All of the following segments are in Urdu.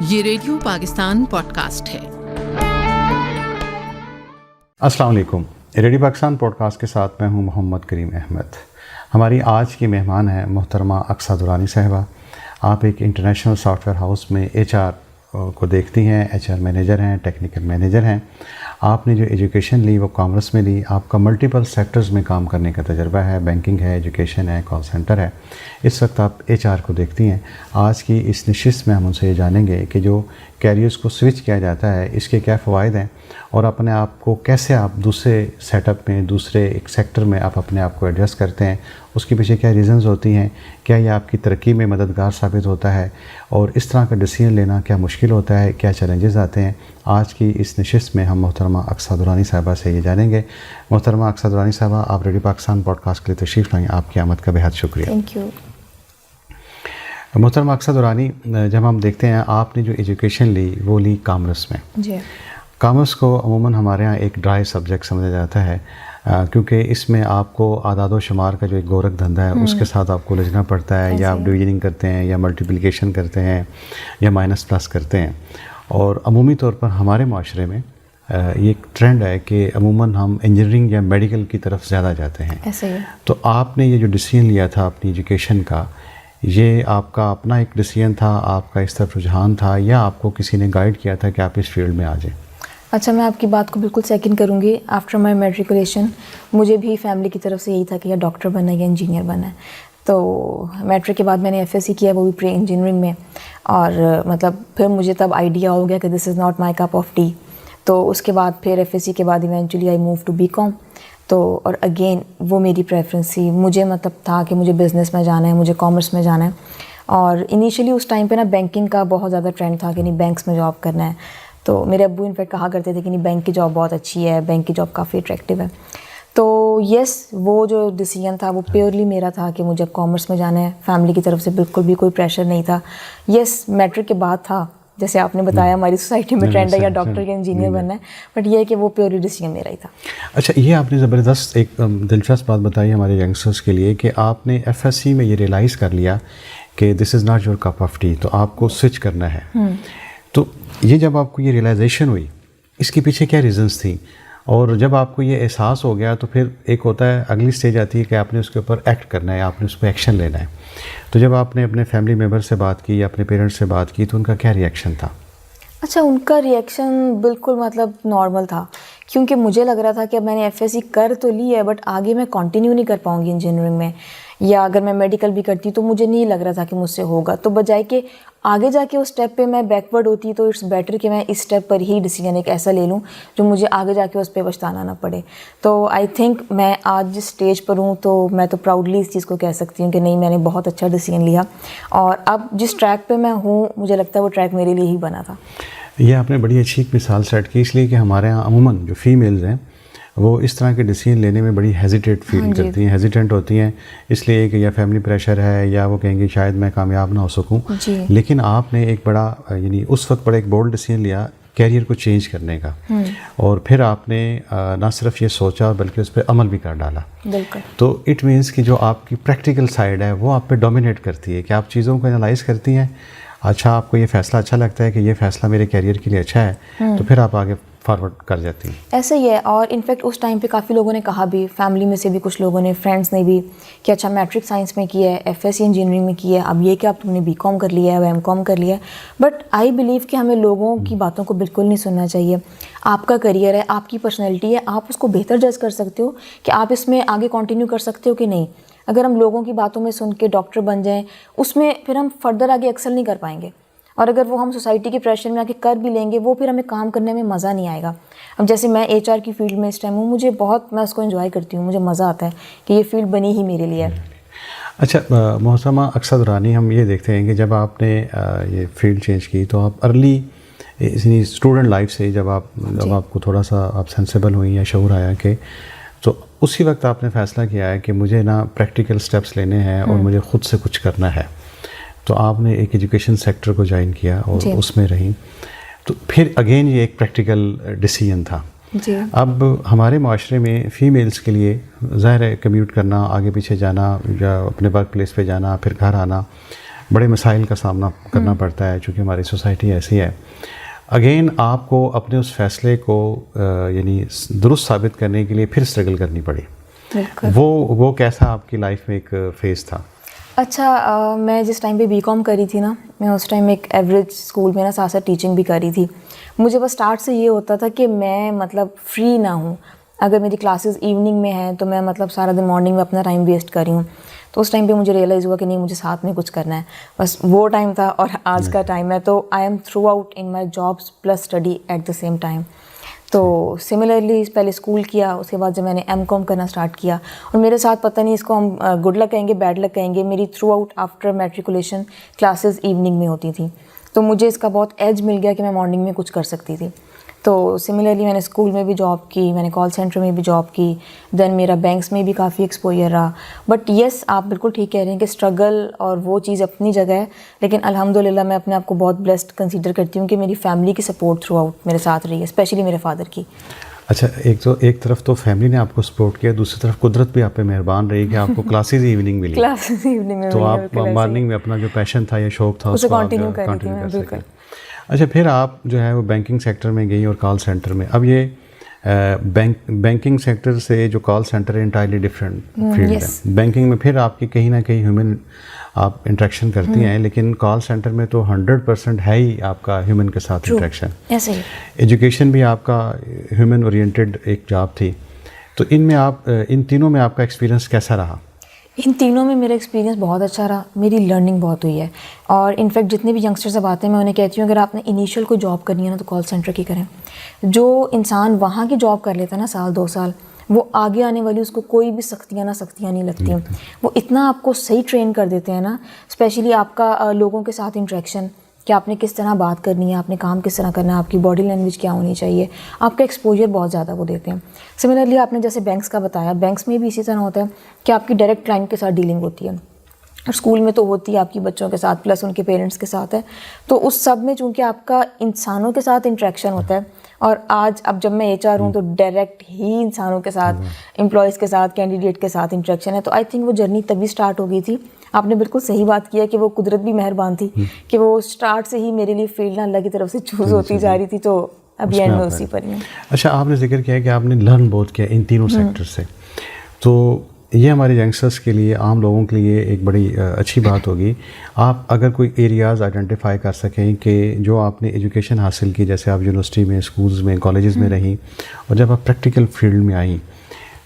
یہ ریڈیو پاکستان پوڈ کاسٹ ہے۔ السلام علیکم، ریڈیو پاکستان پوڈ کاسٹ کے ساتھ میں ہوں محمد کریم احمد۔ ہماری آج کی مہمان ہیں محترمہ اقصیٰ درانی صاحبہ۔ آپ ایک انٹرنیشنل سافٹ ویئر ہاؤس میں HR کو دیکھتی ہیں، HR مینیجر ہیں، ٹیکنیکل مینیجر ہیں۔ آپ نے جو ایجوکیشن لی وہ کامرس میں لی۔ آپ کا ملٹیپل سیکٹرز میں کام کرنے کا تجربہ ہے، بینکنگ ہے، ایجوکیشن ہے، کال سینٹر ہے۔ اس وقت آپ HR کو دیکھتی ہیں۔ آج کی اس نشست میں ہم ان سے یہ جانیں گے کہ جو کیریئرز کو سوئچ کیا جاتا ہے اس کے کیا فوائد ہیں، اور اپنے آپ کو کیسے آپ دوسرے سیٹ اپ میں، دوسرے ایک سیکٹر میں آپ اپنے آپ کو ایڈجسٹ کرتے ہیں، اس کے پیچھے کیا ریزنز ہوتی ہیں، کیا یہ آپ کی ترقی میں مددگار ثابت ہوتا ہے، اور اس طرح کا ڈیسیژن لینا کیا مشکل ہوتا ہے، کیا چیلنجز آتے ہیں۔ آج کی اس نشست میں ہم محترمہ اقصیٰ درانی صاحبہ سے یہ جانیں گے۔ محترمہ اقصیٰ درانی صاحبہ، آپ ریڈیو پاکستان پوڈ کاسٹ کے لیے تشریف لائیں، آپ کی آمد کا بہت شکریہ۔ Thank you. محترمہ اقصیٰ درانی، جب ہم دیکھتے ہیں آپ نے جو ایجوکیشن لی وہ لی کامرس میں۔ جی، کامرس کو عموماً ہمارے ہاں ایک ڈرائی سبجیکٹ سمجھا جاتا ہے، کیونکہ اس میں آپ کو اعداد و شمار کا جو ایک گورکھ دھندا ہے اس کے ساتھ آپ کو الجھنا پڑتا ہے، یا آپ ڈویژننگ کرتے ہیں، یا ملٹیپلیکیشن کرتے ہیں، یا مائنس پلس کرتے ہیں۔ اور عمومی طور پر ہمارے معاشرے میں یہ ایک ٹرینڈ ہے کہ عموماً ہم انجینئرنگ یا میڈیکل کی طرف زیادہ جاتے ہیں۔ ایسے ہی۔ تو آپ نے یہ جو ڈیسیژن لیا تھا اپنی ایجوکیشن کا، یہ آپ کا اپنا ایک ڈیسیژن تھا، آپ کا اس طرف رجحان تھا، یا آپ کو کسی نے گائیڈ کیا تھا کہ آپ اس فیلڈ میں آ جائیں؟ اچھا، میں آپ کی بات کو بالکل سیکنڈ کروں گی۔ آفٹر مائی میٹریکولیشن مجھے بھی فیملی کی طرف سے یہی تھا کہ یا ڈاکٹر بننا ہے یا انجینئر بننا ہے۔ تو میٹرک کے بعد میں نے FSc کیا، وہ بھی پری انجینئرنگ میں، اور مطلب پھر مجھے تب آئیڈیا ہو گیا کہ this is not my cup of tea. تو اس کے بعد پھر FSc کے بعد eventually I move to BCom۔ تو اور اگین وہ میری پریفرنس تھی، مجھے مطلب تھا کہ مجھے بزنس میں جانا ہے، مجھے کامرس میں جانا ہے۔ اور انیشیلی اس ٹائم پہ نا بینکنگ کا بہت زیادہ ٹرینڈ تھا کہ نہیں بینکس میں جاب کرنا ہے۔ تو میرے ابو انفیکٹ کہا کرتے تھے کہ نہیں بینک کی جاب بہت اچھی ہے، بینک کی جاب کافی اٹریکٹیو ہے۔ تو یس، وہ جو ڈیسیژن تھا وہ پیورلی میرا تھا کہ مجھے کامرس میں جانا ہے، فیملی کی طرف سے بالکل بھی کوئی پریشر نہیں تھا۔ یس، میٹرک کے بعد تھا، جیسے آپ نے بتایا ہماری سوسائٹی میں ٹرینڈ ہے یا ڈاکٹر یا انجینئر بننا ہے، بٹ یہ ہے کہ وہ پیورلی ڈیسیژن میرا ہی تھا۔ اچھا، یہ آپ نے زبردست ایک دلچسپ بات بتائی ہمارے ینگسٹرس کے لیے کہ آپ نے FSc میں یہ ریئلائز کر لیا کہ this is not your cup of tea, تو آپ کو سوئچ کرنا ہے۔ تو یہ جب آپ کو یہ ریئلائزیشن ہوئی، اس کے پیچھے کیا ریزنس تھیں؟ اور جب آپ کو یہ احساس ہو گیا تو پھر ایک ہوتا ہے، اگلی سٹیج آتی ہے کہ آپ نے اس کے اوپر ایکٹ کرنا ہے، آپ نے اس پہ ایکشن لینا ہے۔ تو جب آپ نے اپنے فیملی ممبر سے بات کی یا اپنے پیرنٹس سے بات کی تو ان کا کیا ریئیکشن تھا؟ اچھا، ان کا ریئیکشن بالکل مطلب نارمل تھا، کیونکہ مجھے لگ رہا تھا کہ اب میں نے FSc کر تو لی ہے بٹ آگے میں کنٹینیو نہیں کر پاؤں گی انجینئرنگ میں، یا اگر میں میڈیکل بھی کرتی تو مجھے نہیں لگ رہا تھا کہ مجھ سے ہوگا۔ تو بجائے کہ آگے جا کے اس اسٹیپ پہ میں بیکورڈ ہوتی تو اٹس بیٹر کہ میں اس اسٹیپ پر ہی ڈیسیژن ایک ایسا لے لوں جو مجھے آگے جا کے اس پہ پچھتانا نہ پڑے۔ تو آئی تھنک میں آج جس اسٹیج پر ہوں تو میں تو پراؤڈلی اس چیز کو کہہ سکتی ہوں کہ نہیں، میں نے بہت اچھا ڈیسیژن لیا، اور اب جس ٹریک پہ میں ہوں مجھے لگتا ہے وہ ٹریک میرے لیے ہی بنا تھا۔ یہ آپ نے بڑی اچھی ایک مثال سیٹ کی، اس لیے کہ ہمارے یہاں عموماً جو فیمیلز ہیں وہ اس طرح کے ڈیسیژن لینے میں بڑی ہیزیٹیٹ فیل کرتی ہیں، ہیزیٹنٹ ہوتی ہیں، اس لیے کہ یا فیملی پریشر ہے یا وہ کہیں گے شاید میں کامیاب نہ ہو سکوں۔ لیکن آپ نے ایک بڑا یعنی اس وقت بڑا ایک بولڈ ڈیسیژن لیا کیریئر کو چینج کرنے کا، اور پھر آپ نے نہ صرف یہ سوچا بلکہ اس پہ عمل بھی کر ڈالا۔ بالکل۔ تو اٹ مینس کہ جو آپ کی پریکٹیکل سائڈ ہے وہ آپ پہ ڈومینیٹ کرتی ہے، کہ آپ چیزوں کو انالائز کرتی ہیں۔ اچھا، آپ کو یہ فیصلہ اچھا لگتا ہے کہ یہ فیصلہ میرے کیریئر کے لیے اچھا ہے، تو پھر آپ آگے فارورڈ کر جاتی ہیں۔ ایسا ہی ہے، اور انفیکٹ اس ٹائم پہ کافی لوگوں نے کہا بھی، فیملی میں سے بھی کچھ لوگوں نے، فرینڈس نے بھی، کہ اچھا میٹرک سائنس میں کیا ہے، FSc انجینئرنگ میں کیا ہے، اب یہ کہ اب تم نے BCom کر لیا ہے، MCom کر لیا ہے۔ بٹ آئی بلیو کہ ہمیں لوگوں کی باتوں کو بالکل نہیں سننا چاہیے۔ آپ کا کریئر ہے، آپ کی پرسنالٹی ہے، آپ اس کو بہتر جج کر سکتے ہو کہ آپ اس میں آگے کنٹینیو کر سکتے ہو کہ نہیں۔ اگر ہم لوگوں کی باتوں میں سن کے ڈاکٹر بن جائیں، اس میں پھر ہم فردر آگے ایکسل نہیں کر پائیں گے، اور اگر وہ ہم سوسائٹی کے پریشر میں آ کے کر بھی لیں گے وہ پھر ہمیں کام کرنے میں مزہ نہیں آئے گا۔ اب جیسے میں HR کی فیلڈ میں اس ٹائم ہوں، مجھے بہت، میں اس کو انجوائے کرتی ہوں، مجھے مزہ آتا ہے کہ یہ فیلڈ بنی ہی میرے لیے ہے۔ اچھا محترمہ اقصیٰ درانی، ہم یہ دیکھتے ہیں کہ جب آپ نے یہ فیلڈ چینج کی تو آپ ارلی اسٹوڈنٹ لائف سے جب آپ کو تھوڑا سا آپ سینسیبل ہوئیں یا شعور آیا کہ، تو اسی وقت آپ نے فیصلہ کیا ہے کہ مجھے نا پریکٹیکل سٹیپس لینے ہیں اور مجھے خود سے کچھ کرنا ہے، تو آپ نے ایک ایجوکیشن سیکٹر کو جوائن کیا اور اس میں رہیں۔ تو پھر اگین یہ ایک پریکٹیکل ڈیسیژن تھا۔ اب ہمارے معاشرے میں فیمیلز کے لیے ظاہر ہے کمیوٹ کرنا، آگے پیچھے جانا، یا اپنے ورک پلیس پہ جانا، پھر گھر آنا، بڑے مسائل کا سامنا کرنا پڑتا ہے چونکہ ہماری سوسائٹی ایسی ہے. اگین آپ کو اپنے اس فیصلے کو یعنی درست ثابت کرنے کے لیے پھر اسٹرگل کرنی پڑی. وہ کیسا آپ کی لائف میں ایک فیز تھا؟ اچھا، میں جس ٹائم پہ BCom کری تھی نا، میں اس ٹائم ایک ایوریج اسکول میں نا ساتھ ساتھ ٹیچنگ بھی کری تھی. مجھے بس اسٹارٹ سے یہ ہوتا تھا کہ میں مطلب فری نہ ہوں. اگر میری کلاسز ایوننگ میں ہیں تو میں مطلب سارا دن مارننگ میں اپنا ٹائم ویسٹ کر رہی ہوں. تو اس ٹائم پہ مجھے ریئلائز ہوا کہ نہیں، مجھے ساتھ میں کچھ کرنا ہے. بس وہ ٹائم تھا اور آج کا ٹائم ہے. تو I am throughout in my jobs plus study at the same time. تو سملرلی پہلے اسکول کیا، اس کے بعد جب میں نے M.Com کرنا اسٹارٹ کیا، اور میرے ساتھ پتہ نہیں اس کو ہم گڈ لک کہیں گے بیڈ لک کہیں گے، میری through out after matriculation classes evening میں ہوتی تھیں. تو مجھے اس کا بہت ایج مل گیا کہ میں مارننگ میں کچھ کر سکتی تھی. تو سملرلی میں نے اسکول میں بھی جاب کی، میں نے کال سینٹر میں بھی جاب کی، دین میرا بینکس میں بھی کافی ایکسپوجر رہا. بٹ یس، آپ بالکل ٹھیک کہہ رہے ہیں کہ اسٹرگل اور وہ چیز اپنی جگہ ہے، لیکن الحمدللہ میں اپنے آپ کو بہت بلیسڈ کنسیڈر کرتی ہوں کہ میری فیملی کی سپورٹ تھرو آؤٹ میرے ساتھ رہی ہے، اسپیشلی میرے فادر کی. اچھا، ایک طرف تو فیملی نے آپ کو سپورٹ کیا، دوسری طرف قدرت بھی آپ پہ مہربان رہی کہ آپ کو کلاسز ایوننگ ملی. کلاسز ایوننگ میں تو آپ مارننگ میں اپنا جو پیشن تھا یا شوق تھا اسے کنٹینیو کر رہی تھی میں. بالکل. اچھا، پھر آپ جو ہے وہ بینکنگ سیکٹر میں گئی اور کال سینٹر میں. اب یہ بینکنگ سیکٹر سے جو کال سینٹر ہے انٹائرلی ڈفرینٹ فیلڈ ہے. بینکنگ میں پھر آپ کی کہیں نہ کہیں ہیومن آپ انٹریکشن کرتی ہیں، لیکن کال سینٹر میں تو 100% ہے ہی آپ کا ہیومن کے ساتھ انٹریکشن. ایجوکیشن بھی آپ کا ہیومن اورینٹیڈ ایک جاب تھی. تو ان تینوں میں آپ کا ایکسپیرینس کیسا رہا؟ ان تینوں میں میرا ایکسپیرینس بہت اچھا رہا. میری لرننگ بہت ہوئی ہے. اور انفیکٹ جتنے بھی ینگسٹرز اب آتے ہیں میں انہیں کہتی ہوں اگر آپ نے انیشیل کوئی جاب کرنی ہے نا تو کال سینٹر کی کریں. جو انسان وہاں کی جاب کر لیتا ہے نا 1-2 سال، وہ آگے آنے والی اس کو کوئی بھی سختیاں نہیں لگتی. وہ اتنا آپ کو صحیح ٹرین کر دیتے ہیں نا، اسپیشلی آپ کا لوگوں کے ساتھ انٹریکشن، کہ آپ نے کس طرح بات کرنی ہے، آپ نے کام کس طرح کرنا ہے، آپ کی باڈی لینگویج کیا ہونی چاہیے، آپ کا ایکسپوجر بہت زیادہ وہ دیتے ہیں. سملرلی آپ نے جیسے بینکس کا بتایا، بینکس میں بھی اسی طرح ہوتا ہے کہ آپ کی ڈائریکٹ کلائنٹ کے ساتھ ڈیلنگ ہوتی ہے، اور اسکول میں تو ہوتی ہے آپ کی بچوں کے ساتھ پلس ان کے پیرنٹس کے ساتھ ہے. تو اس سب میں چونکہ آپ کا انسانوں کے ساتھ انٹریکشن ہوتا ہے، اور آج اب جب میں HR ہوں تو ڈائریکٹ ہی انسانوں کے ساتھ، امپلائیز کے ساتھ، کینڈیڈیٹ کے ساتھ انٹریکشن ہے. تو آئی تھنک وہ جرنی تبھی اسٹارٹ ہو گئی تھی. آپ نے بالکل صحیح بات کیا کہ وہ قدرت بھی مہربان تھی کہ وہ اسٹارٹ سے ہی میرے لیے فیلڈ اللہ کی طرف سے چوز ہوتی جا رہی تھی. تو ابھی اینڈ میں اسی پر ہی. اچھا، آپ نے ذکر کیا کہ آپ نے لرن بہت کیا ان تینوں سیکٹر سے. تو یہ ہمارے ینگسٹرس کے لیے، عام لوگوں کے لیے ایک بڑی اچھی بات ہوگی. آپ اگر کوئی ایریاز آئیڈینٹیفائی کر سکیں کہ جو آپ نے ایجوکیشن حاصل کی، جیسے آپ یونیورسٹی میں، اسکولز میں، کالجز میں رہیں، اور جب آپ پریکٹیکل فیلڈ میں آئیں،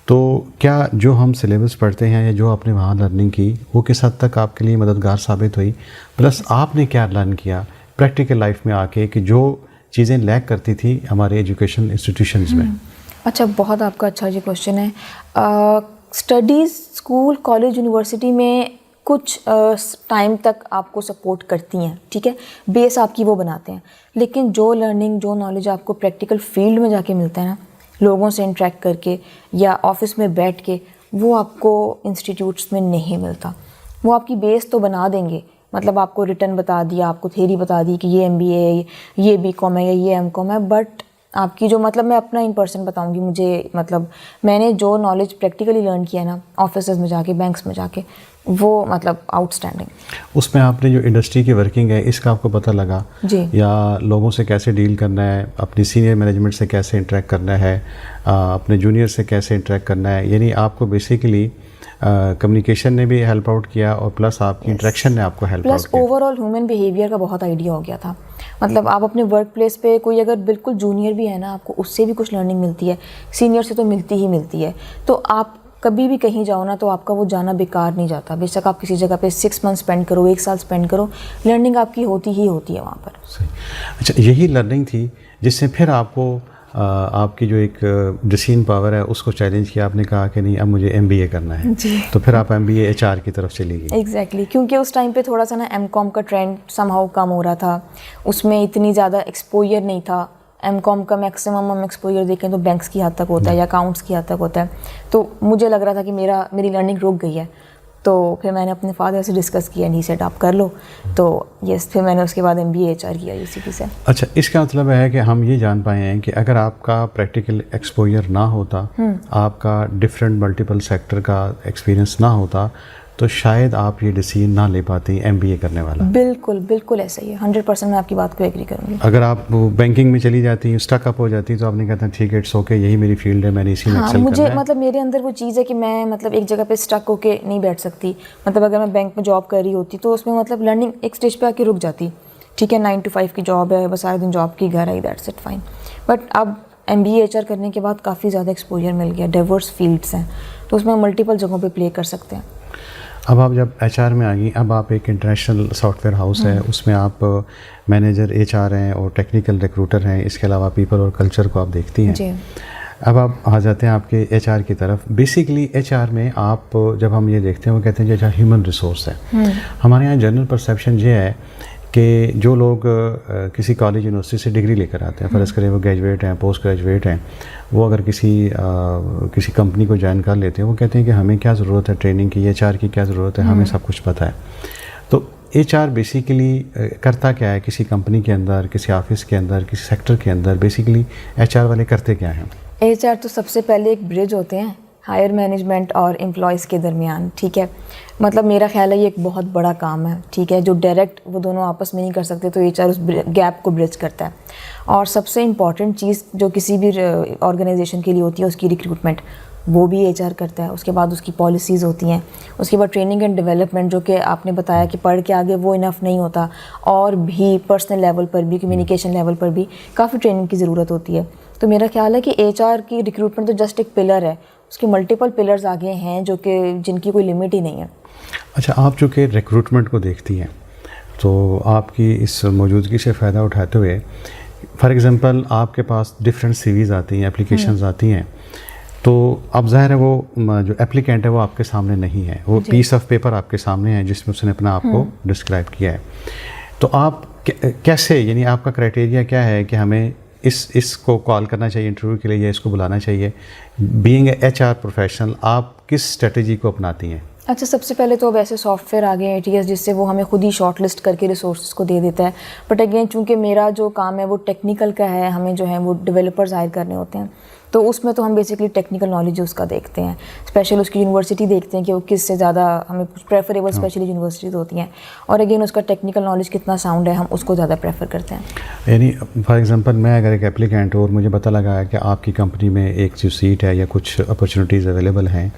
تو کیا جو ہم سلیبس پڑھتے ہیں یا جو آپ نے وہاں لرننگ کی وہ کس حد تک آپ کے لیے مددگار ثابت ہوئی؟ پلس آپ نے کیا لرن کیا پریکٹیکل لائف میں آ کے کہ جو چیزیں لیک کرتی تھی ہمارے ایجوکیشن انسٹیٹیوشنز میں؟ اچھا، بہت آپ کا اچھا یہ کوشچن ہے. اسٹڈیز اسکول، کالج، یونیورسٹی میں کچھ ٹائم تک آپ کو سپورٹ کرتی ہیں، ٹھیک ہے، بیس آپ کی وہ بناتے ہیں. لیکن جو لرننگ، جو نالج آپ کو پریکٹیکل فیلڈ میں جا کے ملتا ہے نا، لوگوں سے انٹریکٹ کر کے یا آفس میں بیٹھ کے، وہ آپ کو انسٹیٹیوٹس میں نہیں ملتا. وہ آپ کی بیس تو بنا دیں گے، مطلب آپ کو ریٹن بتا دیا، آپ کو تھیری بتا دی کہ یہ MBA ہے، یہ BCom ہے یا یہ M.Com ہے، بٹ آپ کی جو مطلب میں اپنا ان پرسن بتاؤں گی، مجھے مطلب میں نے جو نالج پریکٹیکلی لرن کیا ہے نا آفیسز میں جا کے، بینکس میں جا کے، وہ مطلب آؤٹ اسٹینڈنگ. اس میں آپ نے جو انڈسٹری کی ورکنگ ہے اس کا آپ کو پتہ لگا جی، یا لوگوں سے کیسے ڈیل کرنا ہے، اپنی سینئر مینجمنٹ سے کیسے انٹریکٹ کرنا ہے، اپنے جونیئر سے کیسے انٹریکٹ کرنا ہے. یعنی آپ کو بیسیکلی کمیونیکیشن نے بھی ہیلپ آؤٹ کیا اور پلس آپ کی انٹریکشن نے آپ کو ہیلپ آؤٹ کیا. Plus over all human behaviour کا بہت آئیڈیا ہو گیا تھا. مطلب آپ اپنے ورک پلیس پہ کوئی اگر بالکل جونیئر بھی ہے نا، آپ کو اس سے بھی کچھ لرننگ ملتی ہے، سینئر سے تو ملتی ہی ملتی ہے. تو آپ کبھی بھی کہیں جاؤ نا تو آپ کا وہ جانا بیکار نہیں جاتا. بے شک آپ کسی جگہ پہ 6 منتھ اسپینڈ کرو، 1 سال اسپینڈ کرو، لرننگ آپ کی ہوتی ہی ہوتی ہے وہاں پر. اچھا، یہی لرننگ تھی جس سے پھر آپ کو آپ کی جو ایک ڈسیزن پاور ہے اس کو چیلنج کیا. آپ نے کہا کہ نہیں، اب مجھے MBA کرنا ہے جی. تو پھر آپ MBA HR کی طرف چلی گئی. ایگزیکٹلی، کیونکہ اس ٹائم پہ تھوڑا سا نا M.Com کا ٹرینڈ سم ہاؤ کم ہو رہا تھا، اس میں اتنی زیادہ ایکسپوجر نہیں تھا. M.Com کا میکسیمم ہم ایکسپوجر دیکھیں تو بینکس کی حد تک ہوتا ہے یا اکاؤنٹس کی حد تک ہوتا ہے. تو مجھے لگ رہا تھا کہ میری لرننگ رک گئی ہے. تو پھر میں نے اپنے فادر سے ڈسکس کیا، نہیں سیٹ آپ کر لو. تو یس، پھر میں نے اس کے بعد MBA HR کیا UCP سے. اچھا، اس کا مطلب ہے کہ ہم یہ جان پائے ہیں کہ اگر آپ کا پریکٹیکل ایکسپوجر نہ ہوتا، آپ کا ڈفرینٹ ملٹیپل سیکٹر کا ایکسپیرینس نہ ہوتا، تو شاید آپ یہ ڈیسیژن نہ لے پاتی MBA کرنے والا. بالکل بالکل ایسا ہی ہے, 100% میں آپ کی بات کو ایگری کروں گی. اگر آپ بینکنگ میں چلی جاتی ہیں, اسٹک اپ ہو جاتی, تو آپ نے کہتا ہے ٹھیک ہے اٹس اوکے, یہی میری فیلڈ ہے, میں نے اسی میں ایکسل کرنا ہے. مجھے مطلب میرے اندر وہ چیز ہے کہ میں مطلب ایک جگہ پہ اسٹک ہو کے نہیں بیٹھ سکتی. مطلب اگر میں بینک میں جاب کر رہی ہوتی تو اس میں مطلب لرننگ ایک اسٹیج پہ آ کے رک جاتی. ٹھیک ہے 9 to 5 کی جاب ہے, بس سارے دن جاب کی, گھر آئی, دیٹس اٹ فائن. بٹ اب MBA HR کرنے کے بعد کافی زیادہ ایکسپوجر مل گیا, ڈائیورس فیلڈس ہیں, تو اس میں ملٹیپل جگہوں پہ پلے کر سکتے ہیں. اب آپ جب HR میں آ گئی, اب آپ ایک انٹرنیشنل سافٹ ویئر ہاؤس ہے, اس میں آپ مینیجر HR ہیں اور ٹیکنیکل ریکروٹر ہیں, اس کے علاوہ پیپل اور کلچر کو آپ دیکھتی ہیں. جی. اب آپ آ جاتے ہیں آپ کے HR کی طرف. بیسیکلی HR میں آپ جب ہم یہ دیکھتے ہیں وہ کہتے ہیں کہ HR ہیومن ریسورس ہے. ہمارے یہاں جنرل پرسیپشن یہ ہے کہ جو لوگ کسی کالج یونیورسٹی سے ڈگری لے کر آتے ہیں, فرض کریں وہ گریجویٹ ہیں, پوسٹ گریجویٹ ہیں, وہ اگر کسی کمپنی کو جوائن کر لیتے ہیں, وہ کہتے ہیں کہ ہمیں کیا ضرورت ہے ٹریننگ کی, HR کی کیا ضرورت ہے, ہمیں سب کچھ پتہ ہے. تو HR بیسیکلی کرتا کیا ہے کسی کمپنی کے اندر, کسی آفس کے اندر, کسی سیکٹر کے اندر, بیسیکلی HR والے کرتے کیا ہیں؟ HR تو سب سے پہلے ایک برج ہوتے ہیں ہائر مینجمنٹ اور امپلائیز کے درمیان. ٹھیک ہے, مطلب میرا خیال ہے یہ ایک بہت بڑا کام ہے. ٹھیک ہے, جو ڈائریکٹ وہ دونوں آپس میں نہیں کر سکتے, تو HR اس گیپ کو برج کرتا ہے. اور سب سے امپورٹنٹ چیز جو کسی بھی آرگنائزیشن کے لیے ہوتی ہے, اس کی ریکروٹمنٹ, وہ بھی HR کرتا ہے. اس کے بعد اس کی پالیسیز ہوتی ہیں, اس کے بعد ٹریننگ اینڈ ڈیولپمنٹ, جو کہ آپ نے بتایا کہ پڑھ کے آگے وہ انف نہیں ہوتا, اور بھی پرسنل لیول پر بھی, کمیونیکیشن لیول پر بھی کافی ٹریننگ کی ضرورت ہوتی ہے. تو میرا خیال ہے کہ HR کی ریکروٹمنٹ تو جسٹ ایک پلر ہے, اس کے ملٹیپل پلرز آگے ہیں جو کہ جن کی کوئی لمٹ ہی نہیں ہے. اچھا, آپ چونکہ ریکروٹمنٹ کو دیکھتی ہیں تو آپ کی اس موجودگی سے فائدہ اٹھاتے ہوئے, فار ایگزامپل آپ کے پاس ڈفرینٹ CVs آتی ہیں, اپلیکیشنز آتی ہیں, تو اب ظاہر ہے وہ جو اپلیکینٹ ہے وہ آپ کے سامنے نہیں ہے, وہ پیس آف پیپر آپ کے سامنے ہے جس میں اس نے اپنا آپ کو ڈسکرائب کیا ہے. تو آپ کیسے, یعنی آپ کا کرائٹیریا کیا ہے کہ ہمیں اس کو کال کرنا چاہیے انٹرویو کے لیے یا اس کو بلانا چاہیے؟ بینگ اے HR پروفیشنل آپ کس اسٹریٹجی کو اپناتی ہیں؟ اچھا, سب سے پہلے تو ویسے سافٹ ویئر آگے ہیں ATS, جس سے وہ ہمیں خود ہی شارٹ لسٹ کر کے ریسورسز کو دے دیتا ہے. بٹ اگین چونکہ میرا جو کام ہے وہ ٹیکنیکل کا ہے, ہمیں جو ہے وہ ڈیولپرز ہائر کرنے ہوتے ہیں, تو اس میں تو ہم بیسکلی ٹیکنیکل نالج اس کا دیکھتے ہیں, اسپیشل اس کی یونیورسٹی دیکھتے ہیں کہ وہ کس سے زیادہ ہمیں پریفریبل اسپیشلی یونیورسٹیز ہوتی ہیں, اور اگین اس کا ٹیکنیکل نالج کتنا ساؤنڈ ہے, ہم اس کو زیادہ پریفر کرتے ہیں. یعنی فار ایگزامپل میں اگر ایک اپلیکینٹ ہوں اور مجھے پتہ لگا ہے کہ آپ کی کمپنی میں ایک جو سیٹ ہے یا کچھ اپرچونیٹیز اویلیبل ہیں,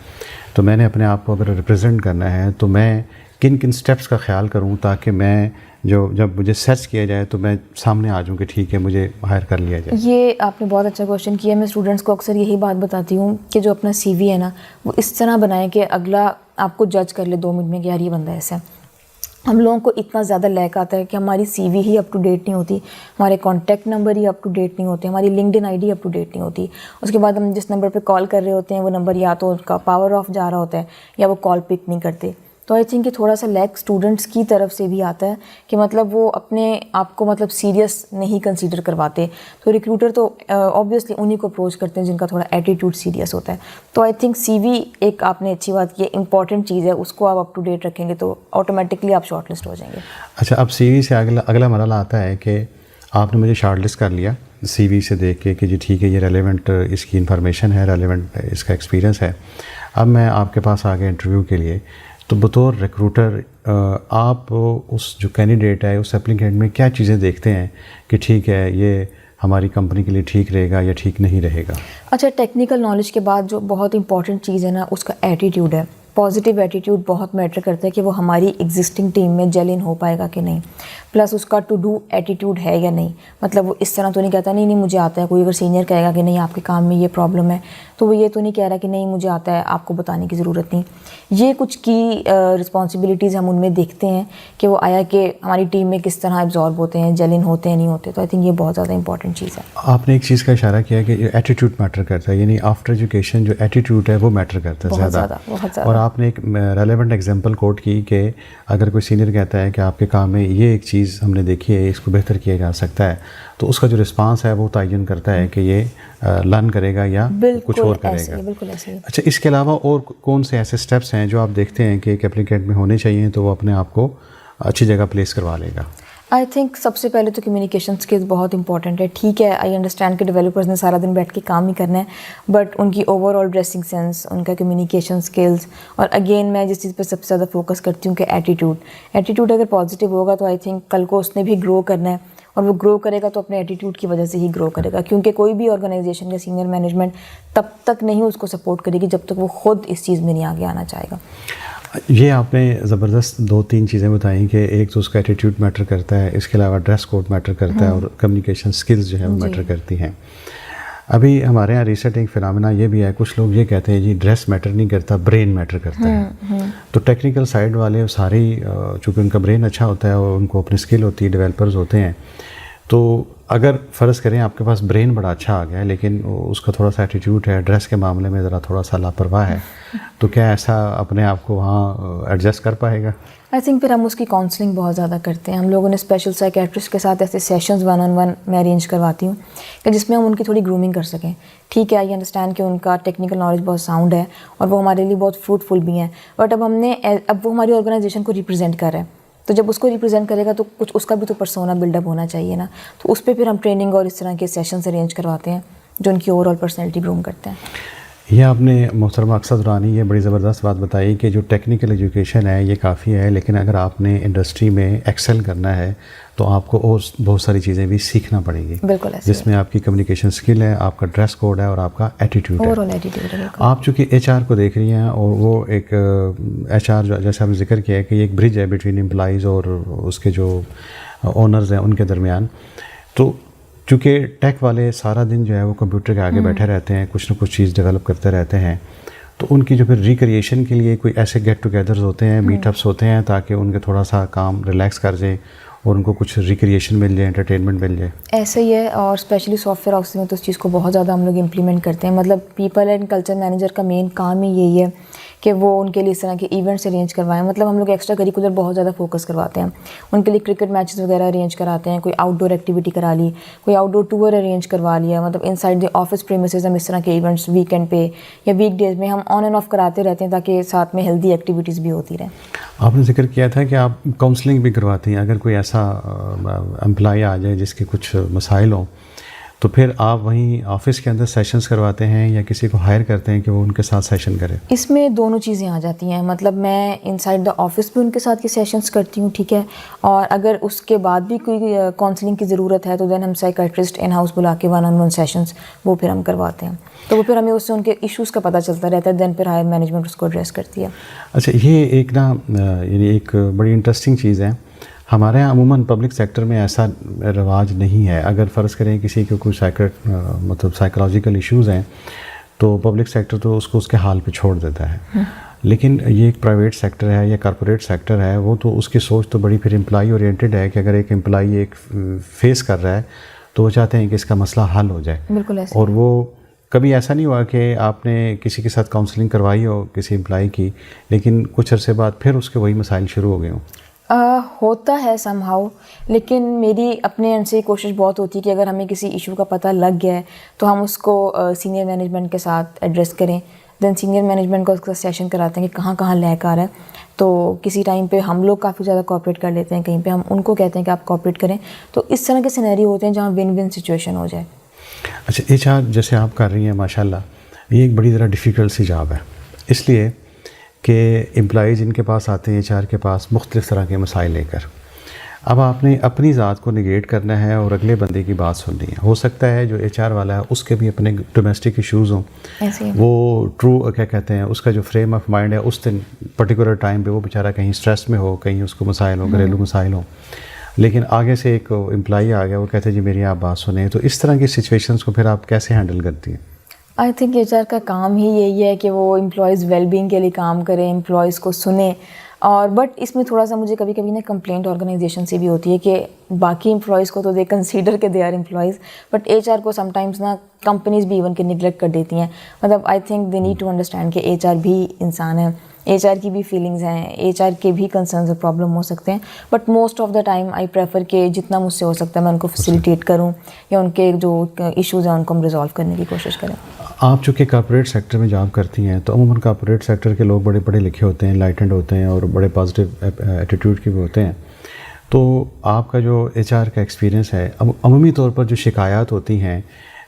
تو میں نے اپنے آپ کو اگر ریپرزینٹ کرنا ہے تو میں کن کن سٹیپس کا خیال کروں تاکہ میں جب مجھے سرچ کیا جائے تو میں سامنے آ جاؤں کہ ٹھیک ہے مجھے ہائر کر لیا جائے؟ یہ آپ نے بہت اچھا کویشچن کیا. میں اسٹوڈنٹس کو اکثر یہی بات بتاتی ہوں کہ جو اپنا CV ہے نا, وہ اس طرح بنائیں کہ اگلا آپ کو جج کر لے 2 منٹ میں کہ یار یہ بندہ ایسا ہے. ہم لوگوں کو اتنا زیادہ لیک آتا ہے کہ ہماری CV ہی اپ ٹو ڈیٹ نہیں ہوتی, ہمارے کانٹیکٹ نمبر ہی اپ ٹو ڈیٹ نہیں ہوتے, ہماری LinkedIn ID up to date نہیں ہوتی. اس کے بعد ہم جس نمبر پہ کال کر رہے ہوتے ہیں وہ نمبر یا تو اس کا پاور آف جا رہا ہوتا ہے یا وہ کال پک نہیں کرتے. تو آئی تھنک کہ تھوڑا سا لیک اسٹوڈنٹس کی طرف سے بھی آتا ہے کہ مطلب وہ اپنے آپ کو مطلب سیریس نہیں کنسیڈر کرواتے. تو ریکروٹر تو آبویسلی انہیں کو اپروچ کرتے ہیں جن کا تھوڑا ایٹیٹیوڈ سیریس ہوتا ہے. تو آئی تھنک CV ایک آپ نے اچھی بات کی, امپورٹنٹ چیز ہے, اس کو آپ اپ ٹو ڈیٹ رکھیں گے تو آٹومیٹکلی آپ شارٹ لسٹ ہو جائیں گے. اچھا, اب CV سے اگلا مرحلہ آتا ہے کہ آپ نے مجھے شارٹ لسٹ کر لیا CV سے دیکھ کے کہ جی ٹھیک ہے یہ ریلیونٹ اس کی انفارمیشن ہے, ریلیونٹ اس کا ایکسپیرینس ہے. اب میں آپ کے پاس آ گیا انٹرویو کے لیے, تو بطور ریکروٹر آپ اس جو کینڈیڈیٹ ہے اس اپلیکینٹ میں کیا چیزیں دیکھتے ہیں کہ ٹھیک ہے یہ ہماری کمپنی کے لیے ٹھیک رہے گا یا ٹھیک نہیں رہے گا؟ اچھا, ٹیکنیکل نالج کے بعد جو بہت امپورٹنٹ چیز ہے نا, اس کا ایٹیٹیوڈ ہے. پازیٹیو ایٹیٹیوڈ بہت میٹر کرتا ہے کہ وہ ہماری ایگزسٹنگ ٹیم میں جیل ان ہو پائے گا کہ نہیں. پلس اس کا ٹو ڈو ایٹیٹیوڈ ہے یا نہیں, مطلب وہ اس طرح تو نہیں کہتا نہیں مجھے آتا ہے. کوئی اگر سینئر کہے گا کہ نہیں آپ کے کام میں یہ پرابلم ہے, تو وہ یہ تو نہیں کہہ رہا کہ نہیں مجھے آتا ہے, آپ کو بتانے کی ضرورت نہیں. یہ کچھ کی رسپانسبلٹیز ہم ان میں دیکھتے ہیں کہ وہ آیا کہ ہماری ٹیم میں کس طرح ایبزارب ہوتے ہیں, جیل ان ہوتے ہیں نہیں ہوتے. تو آئی تھنک یہ بہت زیادہ امپورٹنٹ چیز ہے. آپ نے ایک چیز کا اشارہ کیا کہ ایٹیٹیوڈ میٹر کرتا ہے, یعنی آفٹر ایجوکیشن جو ایٹیٹیوڈ ہے وہ میٹر کرتا ہے زیادہ. بہت زیادہ. اور آپ نے ایک ریلیونٹ ایگزامپل کوٹ کی کہ اگر کوئی سینئر کہتا ہے کہ آپ کے کام میں یہ ایک چیز ہم نے دیکھی ہے, اس کو بہتر کیا جا سکتا ہے, تو اس کا جو رسپانس ہے وہ تعین کرتا ہے کہ یہ لرن کرے گا یا کچھ اور کرے گا. بالکل ایسے ہی. اچھا, اس کے علاوہ اور کون سے ایسے سٹیپس ہیں جو آپ دیکھتے ہیں کہ ایک اپلیکینٹ میں ہونے چاہیے تو وہ اپنے آپ کو اچھی جگہ پلیس کروا لے گا؟ آئی تھنک سب سے پہلے تو کمیونیکیشن اسکلز بہت امپورٹنٹ ہے. ٹھیک ہے, آئی انڈرسٹینڈ کہ ڈیولپرز نے سارا دن بیٹھ کے کام ہی کرنا ہے, بٹ ان کی اوور آل ڈریسنگ سینس, ان کا کمیونیکیشن اسکلز, اور اگین میں جس چیز پہ سب سے زیادہ فوکس کرتی ہوں کہ ایٹیٹیوڈ اگر پازیٹیو ہوگا تو آئی تھنک کل کو اس نے بھی گرو کرنا ہے, اور وہ گرو کرے گا تو اپنے ایٹیٹیوڈ کی وجہ سے ہی گرو کرے گا, کیونکہ کوئی بھی آرگنائزیشن یا سینئر مینجمنٹ تب تک نہیں اس کو سپورٹ کرے گی جب تک وہ خود اس چیز میں نہیں آگے آنا چاہے گا. یہ آپ نے زبردست 2-3 چیزیں بتائیں کہ ایک تو اس کا ایٹیٹیوڈ میٹر کرتا ہے, اس کے علاوہ ڈریس کوڈ میٹر کرتا ہے, اور کمیونیکیشن سکلز جو ہے وہ میٹر کرتی ہیں. ابھی ہمارے یہاں ریسنٹ ایک فنامنا یہ بھی ہے, کچھ لوگ یہ کہتے ہیں جی ڈریس میٹر نہیں کرتا, برین میٹر کرتا ہے. تو ٹیکنیکل سائڈ والے ساری, چونکہ ان کا برین اچھا ہوتا ہے اور ان کو اپنی اسکل ہوتی ہے, ڈیولپرز ہوتے ہیں, تو اگر فرض کریں آپ کے پاس برین بڑا اچھا آ گیا ہے لیکن اس کا تھوڑا سا ایٹیٹیوڈ ہے, ڈریس کے معاملے میں ذرا تھوڑا سا لاپرواہ ہے, تو کیا ایسا اپنے آپ کو وہاں ایڈجسٹ کر پائے گا؟ آئی تھنک پھر ہم اس کی کاؤنسلنگ بہت زیادہ کرتے ہیں. ہم لوگوں نے اسپیشل سائیکیٹرسٹ کے ساتھ ایسے سیشنز 1-on-1 میں ارینج کرواتی ہوں کہ جس میں ہم ان کی تھوڑی گرومنگ کر سکیں. ٹھیک ہے, آئی انڈرسٹینڈ کہ ان کا ٹیکنیکل نالج بہت ساؤنڈ ہے اور وہ ہمارے لیے بہت فروٹفل بھی ہیں, بٹ اب وہ ہماری آرگنائزیشن کو ریپرزینٹ کر رہے ہیں, تو جب اس کو ریپرزینٹ کرے گا تو کچھ اس کا بھی تو پرسونا بلڈ اپ ہونا چاہیے نا, تو اس پہ پھر ہم ٹریننگ اور اس طرح کے سیشنز ارینج کرواتے ہیں جو ان کی اوور آل پرسنالٹی گروم کرتے ہیں. یہ آپ نے محترمہ اقصیٰ درانی یہ بڑی زبردست بات بتائی کہ جو ٹیکنیکل ایجوکیشن ہے یہ کافی ہے, لیکن اگر آپ نے انڈسٹری میں ایکسل کرنا ہے تو آپ کو اور بہت ساری چیزیں بھی سیکھنا پڑیں گی, بالکل, جس میں آپ کی کمیونیکیشن اسکل ہے, آپ کا ڈریس کوڈ ہے, اور آپ کا ایٹیٹیوڈ ہے. اوور آل ایٹیٹیوڈ ہے. آپ چونکہ ایچ آر کو دیکھ رہی ہیں, اور وہ ایک ایچ آر جیسے آپ نے ذکر کیا ہے کہ یہ ایک برج ہے بٹوین امپلائیز اور اس کے جو اونرز ہیں ان کے درمیان. تو چونکہ ٹیک والے سارا دن جو ہے وہ کمپیوٹر کے آگے بیٹھے رہتے ہیں, کچھ نہ کچھ چیز ڈیولپ کرتے رہتے ہیں, تو ان کی جو پھر ریکریشن کے لیے کوئی ایسے گیٹ ٹوگیدرز ہوتے ہیں, میٹ اپس ہوتے ہیں, تاکہ ان کے تھوڑا سا کام ریلیکس کر جائیں اور ان کو کچھ ریکریشن مل جائے, انٹرٹینمنٹ مل جائے. ایسے ہی ہے, اور اسپیشلی سافٹ ویئر ہاؤس میں تو اس چیز کو بہت زیادہ ہم لوگ امپلیمنٹ کرتے ہیں. مطلب پیپل اینڈ کلچر مینیجر کا مین کام ہی یہی ہے کہ وہ ان کے لیے اس طرح کے ایونٹس ارینج کروائیں. مطلب ہم لوگ ایکسٹرا کریکولر بہت زیادہ فوکس کرواتے ہیں ان کے لیے. کرکٹ میچز وغیرہ ارینج کراتے ہیں, کوئی آؤٹ ڈور ایکٹیویٹی کرا لی, کوئی آؤٹ ڈور ٹور ارینج کروا لیا. مطلب ان سائڈ دی آفس پریمیسز ہم اس طرح کے ایونٹس ویکینڈ پہ یا ویک ڈیز میں ہم آن اینڈ آف کراتے رہتے ہیں, تاکہ ساتھ میں ہیلدی ایکٹیویٹیز بھی ہوتی رہیں. آپ نے ذکر کیا تھا کہ آپ کاؤنسلنگ بھی کرواتی ہیں. اگر کوئی ایسا امپلائی آ جائے جس کے کچھ مسائل ہوں, تو پھر آپ وہیں آفس کے اندر سیشنز کرواتے ہیں یا کسی کو ہائر کرتے ہیں کہ وہ ان کے ساتھ سیشن کرے؟ اس میں دونوں چیزیں آ جاتی ہیں. مطلب میں ان سائڈ دا آفس بھی ان کے ساتھ کے سیشنز کرتی ہوں, ٹھیک ہے, اور اگر اس کے بعد بھی کوئی کاؤنسلنگ کی ضرورت ہے تو دین ہم سائیکیٹرسٹ ان ہاؤس بلا کے 1-on-1 سیشنز وہ پھر ہم کرواتے ہیں. تو وہ پھر ہمیں اس سے ان کے ایشوز کا پتہ چلتا رہتا ہے, دین پھر ہائر مینجمنٹ اس کو ایڈریس کرتی ہے. اچھا, یہ ایک یعنی ایک بڑی انٹرسٹنگ چیز ہے. ہمارے یہاں عموماً پبلک سیکٹر میں ایسا رواج نہیں ہے. اگر فرض کریں کسی کو کوئی مطلب سائیکولوجیکل ایشوز ہیں تو پبلک سیکٹر تو اس کو اس کے حال پہ چھوڑ دیتا ہے, لیکن یہ ایک پرائیویٹ سیکٹر ہے یا کارپوریٹ سیکٹر ہے, وہ تو اس کی سوچ تو بڑی پھر امپلائی اورینٹیڈ ہے کہ اگر ایک امپلائی ایک فیس کر رہا ہے تو وہ چاہتے ہیں کہ اس کا مسئلہ حل ہو جائے. بالکل ایسا. اور وہ کبھی ایسا نہیں ہوا کہ آپ نے کسی کے ساتھ کاؤنسلنگ کروائی ہو کسی امپلائی کی, لیکن کچھ عرصے بعد پھر اس کے وہی مسائل شروع ہو گئے ہوں؟ ہوتا ہے سم ہاؤ, لیکن میری اپنے ان سے کوشش بہت ہوتی ہے کہ اگر ہمیں کسی ایشو کا پتہ لگ گیا ہے تو ہم اس کو سینئر مینجمنٹ کے ساتھ ایڈریس کریں. دین سینئر مینجمنٹ کو اس کا سیشن کراتے ہیں کہ کہاں کہاں لیک آ رہا ہے. تو کسی ٹائم پہ ہم لوگ کافی زیادہ کوآپریٹ کر لیتے ہیں, کہیں پہ ہم ان کو کہتے ہیں کہ آپ کوآپریٹ کریں. تو اس طرح کے سینیریو ہوتے ہیں جہاں ون ون سچویشن ہو جائے. اچھا, ایچ آر جیسے آپ کر رہی ہیں ماشاء اللہ, یہ ایک بڑی ذرا ڈیفیکلٹ سی جاب ہے, اس لیے کہ امپلائیز ان کے پاس آتے ہیں ایچ آر کے پاس مختلف طرح کے مسائل لے کر. اب آپ نے اپنی ذات کو نگیٹ کرنا ہے اور اگلے بندے کی بات سننی ہے. ہو سکتا ہے جو ایچ آر والا ہے اس کے بھی اپنے ڈومیسٹک ایشوز ہوں, وہ ٹرو کیا کہتے ہیں اس کا جو فریم آف مائنڈ ہے اس دن پرٹیکولر ٹائم پہ وہ بیچارہ کہیں اسٹریس میں ہو, کہیں اس کو مسائل ہوں, گھریلو مسائل ہوں, لیکن آگے سے ایک امپلائی آ گیا وہ کہتے ہیں جی میری آپ بات سنیں. تو اس طرح کی سچویشنس کو پھر آپ کیسے ہینڈل کرتی ہیں؟ آئی تھنک ایچ آر کا کام ہی یہی ہے کہ وہ امپلائیز ویل بینگ کے لیے کام کریں, امپلائیز کو سنیں. اور بٹ اس میں تھوڑا سا مجھے کبھی کبھی نا کمپلینٹ آرگنائزیشن سے بھی ہوتی ہے کہ باقی امپلائیز کو تو دے کنسیڈر کہ they are employees, but H R کو سم ٹائمز نا کمپنیز بھی ایون کہ نگلیکٹ کر دیتی ہیں. مطلب I think they need to understand کہ ایچ آر بھی انسان ہے, ایچ آر کی بھی فیلنگز ہیں, ایچ آر کے بھی کنسرنز اور پرابلم ہو سکتے ہیں. But most of the time I prefer کہ جتنا مجھ سے ہو سکتا ہے میں ان کو فیسیلیٹیٹ کروں یا ان کے جو ایشوز ہیں ان کو ہم ریزالو کرنے کی کوشش کریں. آپ چونکہ کارپوریٹ سیکٹر میں جاب کرتی ہیں تو عموماً کارپوریٹ سیکٹر کے لوگ بڑے پڑھے لکھے ہوتے ہیں, انلائٹنڈ ہوتے ہیں اور بڑے پازیٹیو ایٹیٹیوڈ کے بھی ہوتے ہیں. تو آپ کا جو ایچ آر کا ایکسپیرینس ہے، اب عمومی طور پر جو شکایات ہوتی ہیں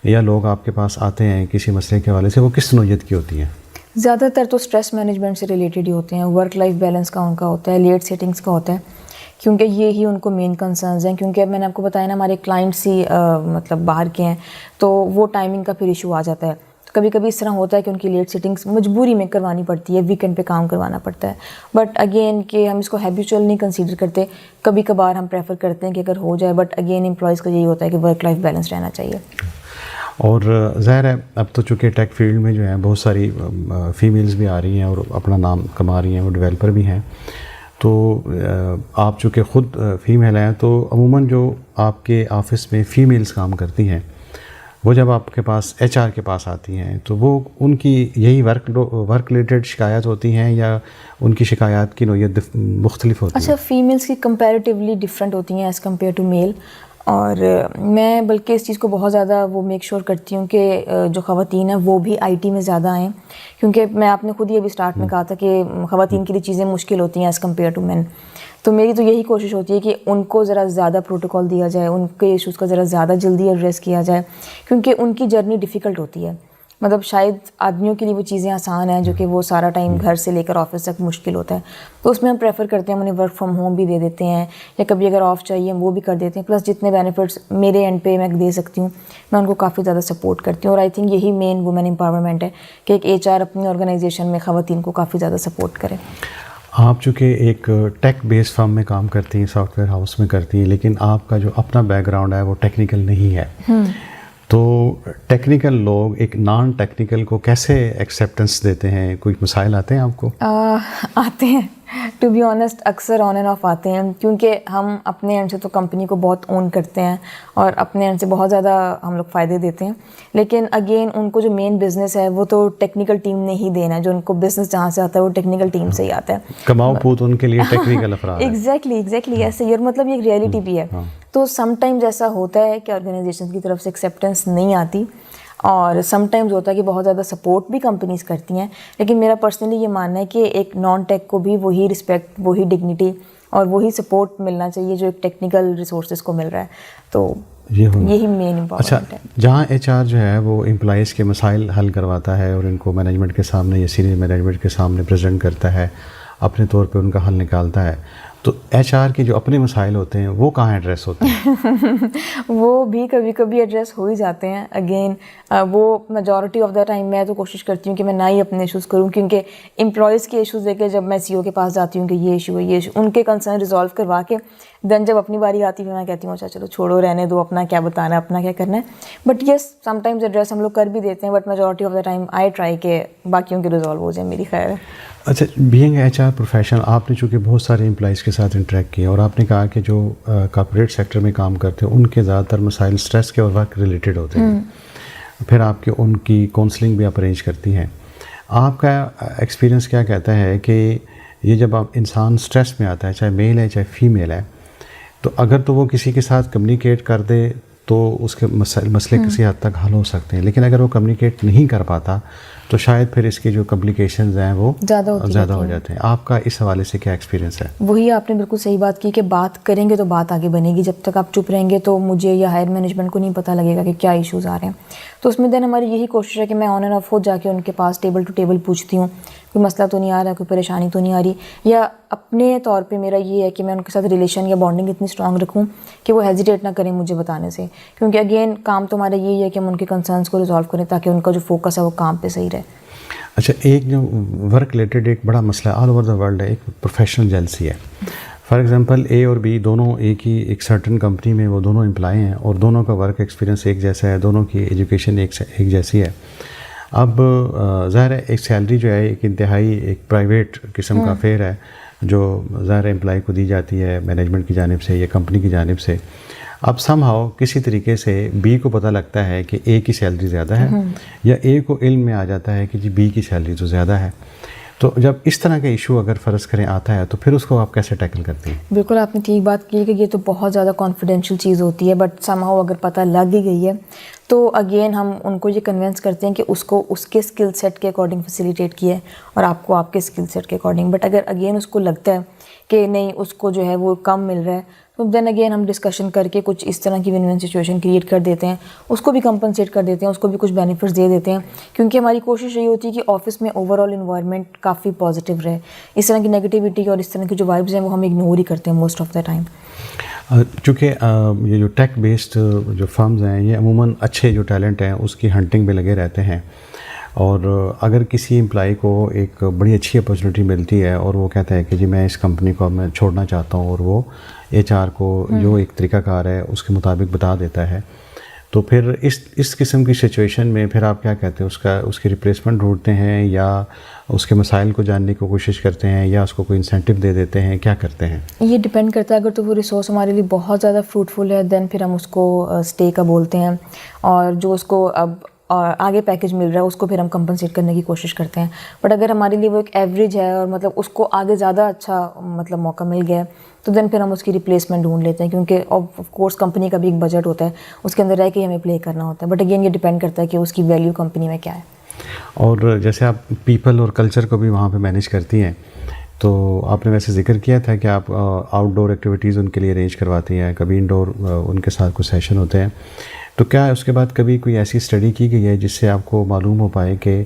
یا لوگ آپ کے پاس آتے ہیں کسی مسئلے کے حوالے سے، وہ کس نوعیت کی ہوتی ہیں؟ زیادہ تر تو اسٹریس مینجمنٹ سے ریلیٹڈ ہی ہوتے ہیں، ورک لائف بیلنس کا ان کا ہوتا ہے، لیٹ سیٹنگس کا ہوتا ہے، کیونکہ یہی ان کو مین کنسرنز ہیں. کیونکہ میں نے آپ کو بتایا نا ہمارے کلائنٹس ہی مطلب باہر کے ہیں، تو وہ ٹائمنگ کا پھر ایشو آ جاتا ہے. کبھی کبھی اس طرح ہوتا ہے کہ ان کی لیٹ سیٹنگس مجبوری میں کروانی پڑتی ہے، ویکینڈ پہ کام کروانا پڑتا ہے. بٹ اگین کہ ہم اس کو ہیبیچول نہیں کنسیڈر کرتے، کبھی کبھار ہم پریفر کرتے ہیں کہ اگر ہو جائے. بٹ اگین امپلائیز کا یہی ہوتا ہے کہ ورک لائف بیلنس رہنا چاہیے. اور ظاہر ہے اب تو چونکہ ٹیک فیلڈ میں جو ہے بہت ساری فیمیلز بھی آ رہی ہیں اور اپنا نام کما رہی ہیں، وہ ڈیولپر بھی ہیں. تو آپ چونکہ خود فیمیل ہیں، تو عموماً جو آپ کے آفس میں فیمیلز کام کرتی ہیں، وہ جب آپ کے پاس ایچ آر کے پاس آتی ہیں تو وہ ان کی یہی ورک ریلیٹڈ شکایات ہوتی ہیں یا ان کی شکایات کی نوعیت مختلف ہوتی ہے؟ اچھا، فیمیلس کی کمپیریٹیولی ڈفرینٹ ہوتی ہیں ایز کمپیئر ٹو میل. اور میں بلکہ اس چیز کو بہت زیادہ وہ میک شور کرتی ہوں کہ جو خواتین ہیں وہ بھی آئی ٹی میں زیادہ آئیں، کیونکہ میں آپ نے خود ہی ابھی اسٹارٹ میں کہا تھا کہ خواتین کے لیے چیزیں مشکل ہوتی ہیں ایز کمپیئر ٹو مین. تو میری تو یہی کوشش ہوتی ہے کہ ان کو ذرا زیادہ پروٹوکول دیا جائے، ان کے ایشوز کا ذرا زیادہ جلدی ایڈریس کیا جائے، کیونکہ ان کی جرنی ڈیفیکلٹ ہوتی ہے. مطلب شاید آدمیوں کے لیے وہ چیزیں آسان ہیں جو کہ وہ سارا ٹائم گھر سے لے کر آفس تک مشکل ہوتا ہے. تو اس میں ہم پریفر کرتے ہیں، ہم انہیں ورک فرام ہوم بھی دے دیتے ہیں، یا کبھی اگر آف چاہیے ہم وہ بھی کر دیتے ہیں. پلس جتنے بینیفٹس میرے اینڈ پہ میں دے سکتی ہوں میں ان کو کافی زیادہ سپورٹ کرتی ہوں. اور آئی تھنک یہی مین وومن امپاورمنٹ ہے کہ ایک ایچ آر اپنی آرگنائزیشن میں خواتین کو کافی زیادہ سپورٹ کرے. آپ چونکہ ایک ٹیک بیس فرم میں کام کرتی ہیں، سافٹ ویئر ہاؤس میں کرتی ہیں، لیکن آپ کا جو اپنا بیک گراؤنڈ ہے وہ ٹیکنیکل نہیں ہے. تو ٹیکنیکل لوگ ایک نان ٹیکنیکل کو کیسے ایکسیپٹنس دیتے ہیں؟ کوئی مسائل آتے ہیں آپ کو؟ آتے ہیں، ٹو بی آنیسٹ اکثر آن اینڈ آف آتے ہیں، کیونکہ ہم اپنے اینڈ سے تو کمپنی کو بہت اون کرتے ہیں اور اپنے اینڈ سے بہت زیادہ ہم لوگ فائدے دیتے ہیں. لیکن اگین ان کو جو مین بزنس ہے وہ تو ٹیکنیکل ٹیم نے ہی دینا ہے. جو ان کو بزنس جہاں سے آتا ہے وہ ٹیکنیکل ٹیم سے ہی آتا ہے. کماؤ پوت ان کے لیے ٹیکنیکل افراد. ایگزیکٹلی ایسے ہی. اور مطلب یہ ایک ریئلٹی بھی ہے. تو سم ٹائمز ایسا ہوتا ہے کہ آرگنائزیشن کی طرف سے ایکسیپٹنس نہیں آتی، اور سم ٹائمز ہوتا ہے کہ بہت زیادہ سپورٹ بھی کمپنیز کرتی ہیں. لیکن میرا پرسنلی یہ ماننا ہے کہ ایک نان ٹیک کو بھی وہی رسپیکٹ، وہی ڈگنیٹی اور وہی سپورٹ ملنا چاہیے جو ایک ٹیکنیکل ریسورسز کو مل رہا ہے. تو یہی مین امپورٹنٹ ہے. جہاں ایچ آر جو ہے وہ امپلائیز کے مسائل حل کرواتا ہے اور ان کو مینجمنٹ کے سامنے یا سینئر مینجمنٹ کے سامنے پریزنٹ کرتا ہے، اپنے طور پہ ان کا حل نکالتا ہے، تو ایچ آر کے جو اپنے مسائل ہوتے ہیں وہ کہاں ایڈریس ہوتے ہیں؟ وہ بھی کبھی کبھی ایڈریس ہو ہی جاتے ہیں. اگین وہ میجورٹی آف دا ٹائم میں تو کوشش کرتی ہوں کہ میں نہ ہی اپنے ایشوز کروں، کیونکہ امپلائیز کے ایشوز لے کے جب میں سی او کے پاس جاتی ہوں کہ یہ ایشو ہے، یہ ایشو، ان کے کنسرن ریزالو کروا کے دین جب اپنی باری آتی ہے میں کہتی ہوں اچھا چلو چھوڑو، رہنے دو، اپنا کیا بتانا ہے، اپنا کیا کرنا ہے. But yes some times address ہم لوگ کر بھی دیتے ہیں، but majority of the time I try کہ باقیوں کے ریزالو ہو جائیں. میری خیر ہے. اچھا، بینگ ایچ آر پروفیشنل آپ نے چونکہ بہت سارے امپلائیز کے ساتھ انٹریکٹ کیا، اور آپ نے کہا کہ جو کارپوریٹ سیکٹر میں کام کرتے ہیں ان کے زیادہ تر مسائل اسٹریس کے اور ورک ریلیٹڈ ہوتے ہیں. پھر آپ کے ان کی کاؤنسلنگ بھی آپ ارینج کرتی ہیں. آپ کا ایکسپیرینس کیا کہتا ہے کہ یہ جب آپ انسان اسٹریس میں آتا ہے، چاہے میل ہے چاہے فیمیل ہے، تو اگر تو وہ کسی کے ساتھ کمیونیکیٹ کر دے تو اس کے مسئلے کسی حد تک حل ہو سکتے ہیں، لیکن اگر وہ کمیونیکیٹ نہیں کر پاتا تو شاید پھر اس کی جو کمپلیکیشنز ہیں وہ زیادہ ہو جاتے ہیں. آپ کا اس حوالے سے کیا ایکسپیرینس ہے؟ وہی آپ نے بالکل صحیح بات کی کہ بات کریں گے تو بات آگے بنے گی. جب تک آپ چپ رہیں گے تو مجھے یا ہائر مینجمنٹ کو نہیں پتہ لگے گا کہ کیا ایشوز آ رہے ہیں. تو اس میں دین ہماری یہی کوشش ہے کہ میں آن اینڈ آف خود جا کے ان کے پاس ٹیبل ٹو ٹیبل پوچھتی ہوں کوئی مسئلہ تو نہیں آ رہا، کوئی پریشانی تو نہیں آ رہی. یا اپنے طور پہ میرا یہ ہے کہ میں ان کے ساتھ ریلیشن یا بانڈنگ اتنی اسٹرانگ رکھوں کہ وہ ہیزیٹیٹ نہ کریں مجھے بتانے سے، کیونکہ اگین کام تو ہمارا یہی ہے کہ ہم ان کے کنسرنس کو ریزالو کریں تاکہ ان کا جو فوکس ہے وہ کام پہ صحیح رہے. اچھا، ایک جو ورک ریلیٹڈ ایک بڑا مسئلہ آل اوور دا ورلڈ ہے، ایک پروفیشنل جیلسی ہے. فار ایگزامپل ایے اور بی دونوں ایک سرٹن کمپنی میں وہ دونوں امپلائی ہیں اور دونوں کا ورک ایکسپیرینس ایک جیسا ہے، دونوں کی ایجوکیشن ایک جیسی ہے. اب ظاہر ہے ایک سیلری جو ہے ایک انتہائی ایک پرائیویٹ قسم کا فیئر ہے جو ظاہر امپلائی کو دی جاتی ہے مینجمنٹ کی جانب سے یا کمپنی کی جانب سے. اب سم ہاؤ کسی طریقے سے بی کو پتہ لگتا ہے کہ اے کی سیلری زیادہ ہے، یا اے کو علم میں آ جاتا ہے کہ جی بی کی سیلری تو زیادہ ہے. تو جب اس طرح کا ایشو اگر فرض کریں آتا ہے تو پھر اس کو آپ کیسے ٹیکل کرتے ہیں؟ بالکل آپ نے ٹھیک بات کی کہ یہ تو بہت زیادہ کانفیڈینشیل چیز ہوتی ہے، بٹ سم ہاؤ اگر پتہ لگ ہی گئی ہے تو اگین ہم ان کو یہ کنونس کرتے ہیں کہ اس کو اس کے اسکل سیٹ کے اکارڈنگ فیسیلیٹیٹ کیے اور آپ کو آپ کے اسکل سیٹ کے اکارڈنگ. بٹ اگر اگین اس کو لگتا ہے کہ نہیں اس کو جو ہے وہ کم مل رہا ہے تو تو دین اگین ہم ڈسکشن کر کے کچھ اس طرح کی ون ون سچویشن کریٹ کر دیتے ہیں, اس کو بھی کمپنسیٹ کر دیتے ہیں, اس کو بھی کچھ بینیفٹس دے دیتے ہیں, کیونکہ ہماری کوشش یہی ہوتی ہے کہ آفس میں اوور آل انوائرمنٹ کافی پازیٹیو رہے. اس طرح کی نیگیٹیوٹی اور اس طرح کی جو وائبز ہیں وہ ہم اگنور ہی کرتے ہیں موسٹ آف دا ٹائم. چونکہ یہ جو ٹیک بیسڈ جو فرمز ہیں یہ عموماً اچھے جو ٹیلنٹ ہیں اس کی ہنٹنگ میں لگے رہتے ہیں, اور اگر کسی امپلائی کو ایک بڑی اچھی اپرچونیٹی ملتی ہے اور وہ کہتا ہے کہ جی میں اس کمپنی کو میں چھوڑنا چاہتا ہوں, اور وہ ایچ آر کو جو ایک طریقہ کار ہے اس کے مطابق بتا دیتا ہے, تو پھر اس قسم کی سچویشن میں پھر آپ کیا کہتے ہیں, اس کی ریپلیسمنٹ ڈھونڈتے ہیں یا اس کے مسائل کو جاننے کی کوشش کرتے ہیں یا اس کو کوئی انسینٹیو دے دیتے ہیں, کیا کرتے ہیں؟ یہ ڈپینڈ کرتا ہے. اگر تو وہ ریسورس ہمارے لیے بہت زیادہ فروٹفل ہے دین پھر ہم اس کو اسٹے کا بولتے ہیں, اور جو اس کو اب آگے پیکیج مل رہا ہے اس کو پھر ہم کمپنسیٹ کرنے کی کوشش کرتے ہیں. بٹ اگر ہمارے لیے وہ ایک ایوریج ہے اور مطلب اس کو آگے زیادہ اچھا مطلب موقع مل گیا ہے تو دین پھر ہم اس کی ریپلیسمنٹ ڈھونڈ لیتے ہیں, کیونکہ آف کورس کمپنی کا بھی ایک بجٹ ہوتا ہے, اس کے اندر رہ کے ہی ہمیں پلے کرنا ہوتا ہے. بٹ اگین یہ ڈپینڈ کرتا ہے کہ اس کی ویلیو کمپنی میں کیا ہے. اور جیسے آپ پیپل اور کلچر کو بھی وہاں پہ مینیج کرتی ہیں, تو آپ نے ویسے ذکر کیا تھا کہ آپ آؤٹ ڈور ایکٹیویٹیز ان کے لیے ارینج کرواتی ہیں, کبھی انڈور ان کے ساتھ کچھ سیشن ہوتے ہیں, تو کیا اس کے بعد کبھی کوئی ایسی اسٹڈی کی گئی ہے جس سے آپ کو معلوم ہو پائے کہ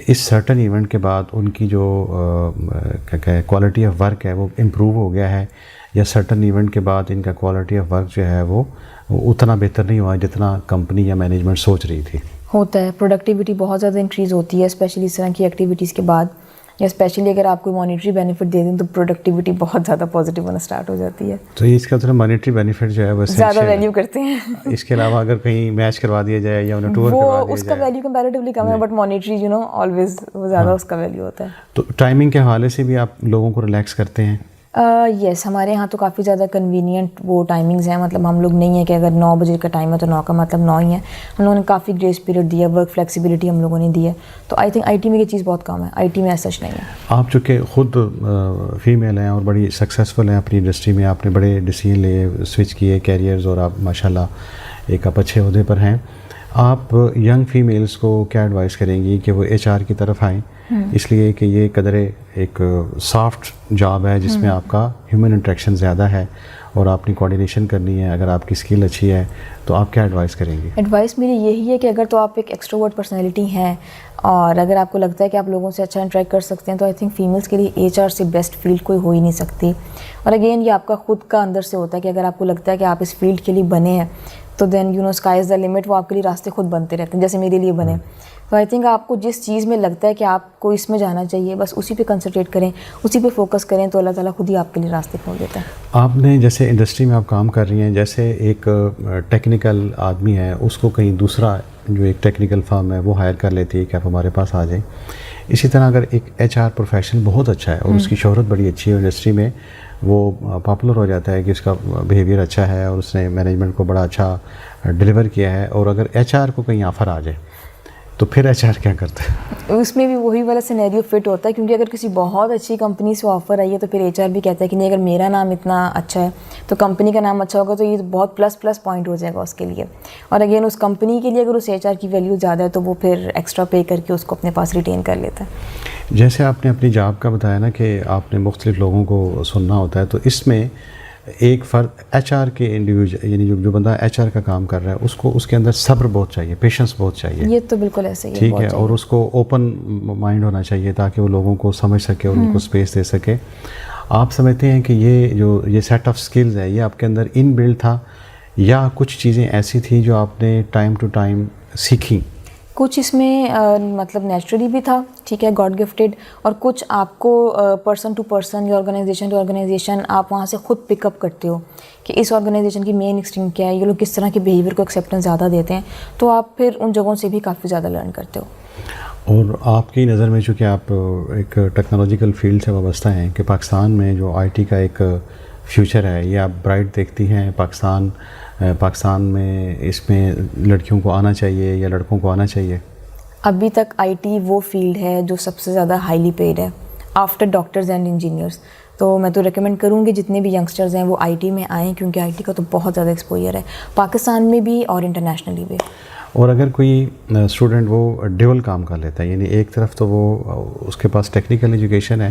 اس سرٹن ایونٹ کے بعد ان کی جو کوالٹی آف ورک ہے وہ امپروو ہو گیا ہے, یا سرٹن ایونٹ کے بعد ان کا کوالٹی آف ورک جو ہے وہ اتنا بہتر نہیں ہوا جتنا کمپنی یا مینجمنٹ سوچ رہی تھی؟ ہوتا ہے, پروڈکٹیوٹی بہت زیادہ انکریز ہوتی ہے اسپیشلی اس طرح کی ایکٹیویٹیز کے بعد, یا اسپیشلی اگر آپ کوئی مانیٹری بینیفٹ دے دیں تو پروڈکٹیوٹی بہت زیادہ پازیٹیو ہونا اسٹارٹ ہو جاتی ہے. تو یہ اس کا طرح مانیٹری بینیفٹ جو ہے وہ زیادہ ویلیو کرتے ہیں. اس کے علاوہ اگر کہیں میچ کروا دیا جائے یا انہیں ٹور کروا دیا جائے, اس کا ویلیو کمپیریٹیولی کم ہے, بٹ مانیٹری آلویز وہ زیادہ اس کا ویلیو ہوتا ہے. تو ٹائمنگ کے حوالے سے بھی آپ لوگوں کو ریلیکس کرتے ہیں؟ یس, ہمارے یہاں تو کافی زیادہ کنوینئنٹ وہ ٹائمنگز ہیں, مطلب ہم لوگ نہیں ہیں کہ اگر 9 بجے کا ٹائم ہے تو 9 کا مطلب 9 ہی ہے. ہم لوگوں نے کافی گریس پیریڈ دیا, ورک فلیکسیبلٹی ہم لوگوں نے دی ہے. تو آئی تھنک آئی ٹی میں یہ چیز بہت کم ہے, آئی ٹی میں ایسا نہیں ہے. آپ چونکہ خود فیمیل ہیں اور بڑی سکسیزفل ہیں اپنی انڈسٹری میں, آپ نے بڑے ڈیسیجن لیے, سوئچ کیے کیریئرز, اور آپ ماشاءاللہ ایک آپ اچھے عہدے پر ہیں. آپ ینگ فیمیلز کو کیا ایڈوائز کریں گی کہ وہ ایچ آر کی طرف آئیں, اس لیے کہ یہ قدرے ایک سافٹ جاب ہے جس میں آپ کا ہیومن انٹریکشن زیادہ ہے اور آپ نے کوآرڈینیشن کرنی ہے, اگر آپ کی اسکل اچھی ہے تو آپ کیا ایڈوائز کریں گے؟ ایڈوائس میری یہی ہے کہ اگر تو آپ ایک ایکسٹروورٹ پرسنالٹی ہیں اور اگر آپ کو لگتا ہے کہ آپ لوگوں سے اچھا انٹریکٹ کر سکتے ہیں تو آئی تھنک فیمیلس کے لیے ایچ آر سے بیسٹ فیلڈ کوئی ہو ہی نہیں سکتی. اور اگین یہ آپ کا خود کا اندر سے ہوتا ہے کہ اگر آپ کو لگتا ہے کہ آپ اس فیلڈ کے لیے بنے ہیں تو دین اسکائی از دا لمٹ, وہ آپ کے لیے راستے خود بنتے رہتے ہیں, جیسے میرے لیے بنے. تو آئی تھنک آپ کو جس چیز میں لگتا ہے کہ آپ کو اس میں جانا چاہیے بس اسی پہ کنسنٹریٹ کریں, اسی پہ فوکس کریں, تو اللہ تعالیٰ خود ہی آپ کے لیے راستے کھول دیتا ہے. آپ نے جیسے انڈسٹری میں آپ کام کر رہی ہیں, جیسے ایک ٹیکنیکل آدمی ہے اس کو کہیں دوسرا جو ایک ٹیکنیکل فرم ہے وہ ہائر کر لیتی ہے کہ آپ ہمارے پاس آ جائیں, اسی طرح اگر ایک ایچ آر پروفیشن بہت اچھا ہے اور اس کی شہرت بڑی اچھی ہے انڈسٹری میں, وہ پاپولر ہو جاتا ہے کہ اس کا بیہیویئر اچھا ہے اور اس نے مینجمنٹ کو بڑا اچھا ڈیلیور کیا ہے, اور اگر ایچ آر کو کہیں آفر آ جائے تو پھر ایچ آر کیا کرتا ہے؟ اس میں بھی وہی والا سینیریو فٹ ہوتا ہے, کیونکہ اگر کسی بہت اچھی کمپنی سے آفر آئی ہے تو پھر ایچ آر بھی کہتا ہے کہ نہیں, اگر میرا نام اتنا اچھا ہے تو کمپنی کا نام اچھا ہوگا تو یہ بہت پلس پوائنٹ ہو جائے گا اس کے لیے. اور اگین اس کمپنی کے لیے اگر اس ایچ آر کی ویلیو زیادہ ہے تو وہ پھر ایکسٹرا پے کر کے اس کو اپنے پاس ریٹین کر لیتا ہے. جیسے آپ نے اپنی جاب کا بتایا نا کہ آپ نے مختلف لوگوں کو سننا ہوتا ہے, تو اس میں ایک فرد ایچ آر کے انڈیویجول یعنی جو بندہ ایچ آر کا کام کر رہا ہے اس کو اس کے اندر صبر بہت چاہیے, پیشنس بہت چاہیے. یہ تو بالکل ایسے ہی ہے, ٹھیک ہے, اور اس کو اوپن مائنڈ ہونا چاہیے تاکہ وہ لوگوں کو سمجھ سکے اور ان کو اسپیس دے سکے. آپ سمجھتے ہیں کہ یہ سیٹ آف سکلز ہے یہ آپ کے اندر ان بلڈ تھا یا کچھ چیزیں ایسی تھیں جو آپ نے ٹائم ٹو ٹائم سیکھیں؟ کچھ اس میں مطلب نیچرلی بھی تھا, ٹھیک ہے, گاڈ گفٹیڈ, اور کچھ آپ کو پرسن ٹو پرسن یا آرگنائزیشن ٹو آرگنائزیشن آپ وہاں سے خود پک اپ کرتے ہو کہ اس آرگنائزیشن کی مین ایکسٹریم کیا ہے, یہ لوگ کس طرح کے بیہیویئر کو ایکسیپٹنس زیادہ دیتے ہیں, تو آپ پھر ان جگہوں سے بھی کافی زیادہ لرن کرتے ہو. اور آپ کی نظر میں چونکہ آپ ایک ٹیکنالوجیکل فیلڈ سے وابستہ ہیں کہ پاکستان میں جو آئی ٹی کا ایک فیوچر ہے یہ آپ برائٹ دیکھتی ہیں, پاکستان میں اس میں لڑکیوں کو آنا چاہیے یا لڑکوں کو آنا چاہیے؟ ابھی تک آئی ٹی وہ فیلڈ ہے جو سب سے زیادہ ہائیلی پیڈ ہے آفٹر ڈاکٹرز اینڈ انجینئرس. تو میں تو ریکمینڈ کروں گی جتنے بھی ینگسٹرز ہیں وہ آئی ٹی میں آئیں, کیونکہ آئی ٹی کا تو بہت زیادہ ایکسپوجر ہے پاکستان میں بھی اور انٹرنیشنلی بھی. اور اگر کوئی اسٹوڈنٹ وہ ڈیول کام کر لیتا ہے, یعنی ایک طرف تو وہ اس کے پاس ٹیکنیکل ایجوکیشن ہے